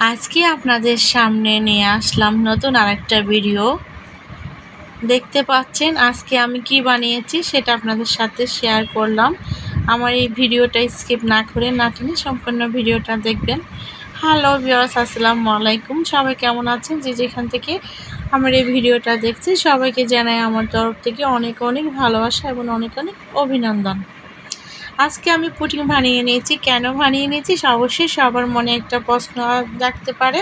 আজকে আপনাদের সামনে নিয়ে আসলাম নতুন আরেকটা ভিডিও। দেখতে পাচ্ছেন আজকে আমি কি বানিয়েছি সেটা আপনাদের সাথে শেয়ার করলাম। আমার এই ভিডিওটা স্কিপ না করে না টেনে সম্পূর্ণ ভিডিওটা দেখবেন। হ্যালো ভিউয়ার্স, আসসালামু আলাইকুম। সবাই কেমন আছেন? যে যেখান থেকে আমার এই ভিডিওটা দেখছি সবাইকে জানাই আমার তরফ থেকে অনেক অনেক ভালোবাসা এবং অনেক অনেক অভিনন্দন। আজকে আমি পুডিং বানিয়ে নিয়েছি। কেন বানিয়ে নিয়েছি অবশ্যই সবার মনে একটা প্রশ্ন জাগতে পারে।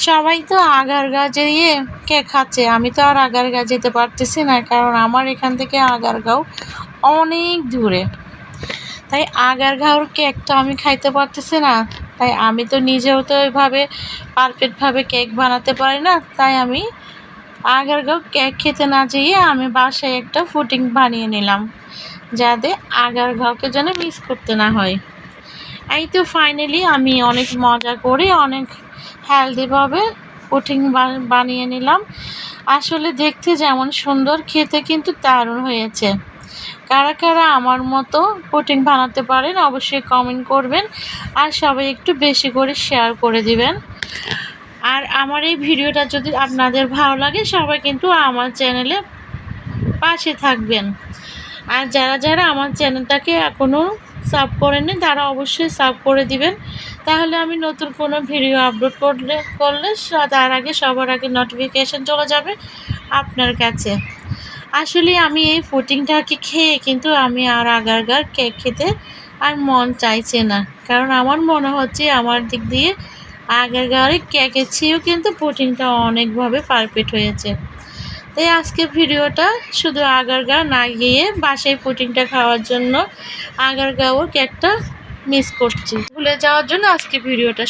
সবাই তো আগারগাঁও যেয়ে কেক খাচ্ছে, আমি তো আর আগারগাঁও যেতে পারতেছি না, কারণ আমার এখান থেকে আগারগাঁও অনেক দূরে। তাই আগারগাঁওর কেকটা আমি খাইতে পারতেছি না। তাই আমি তো নিজেও তো ওইভাবে পারফেক্টভাবে কেক বানাতে পারি না। তাই আমি আগারগাঁও কেক খেতে না যেয়ে আমি বাসায় একটা পুডিং বানিয়ে নিলাম, যাতে আগারগাঁওকে যেন মিস করতে না হয়। এই তো ফাইনালি আমি অনেক মজা করে অনেক হেলদিভাবে পুডিং বানিয়ে নিলাম। আসলে দেখতে যেমন সুন্দর, খেতে কিন্তু দারুণ হয়েছে। কারা কারা আমার মতো পুডিং বানাতে পারেন অবশ্যই কমেন্ট করবেন, আর সবাই একটু বেশি করে শেয়ার করে দিবেন। আর আমার এই ভিডিওটা যদি আপনাদের ভালো লাগে সবাই কিন্তু আমার চ্যানেলে পাশে থাকবেন। আর যারা যারা আমার চ্যানেলটাকে এখনও সাব করেননি তারা অবশ্যই সাব করে দিবেন, তাহলে আমি নতুন কোনো ভিডিও আপলোড করলে তার আগে সবার আগে নোটিফিকেশান চলে যাবে আপনার কাছে। আসলে আমি এই পুডিংটাকে খেয়ে কিন্তু আমি আর আগারগাঁওর কেক খেতে আর মন চাইছে না, কারণ আমার মনে হচ্ছে আমার দিক দিয়ে আগারগাঁওয়ের কেকের চেয়েও কিন্তু পুডিংটা অনেকভাবে পারফেক্ট হয়েছে। তাই আজকে ভিডিওটা শুধু আগারগাঁও না গিয়ে বাসায় পুডিংটা খাওয়ার জন্য আগারগাঁওর কেকটা মিস করছি, ভুলে যাওয়ার জন্য আজকে ভিডিওটা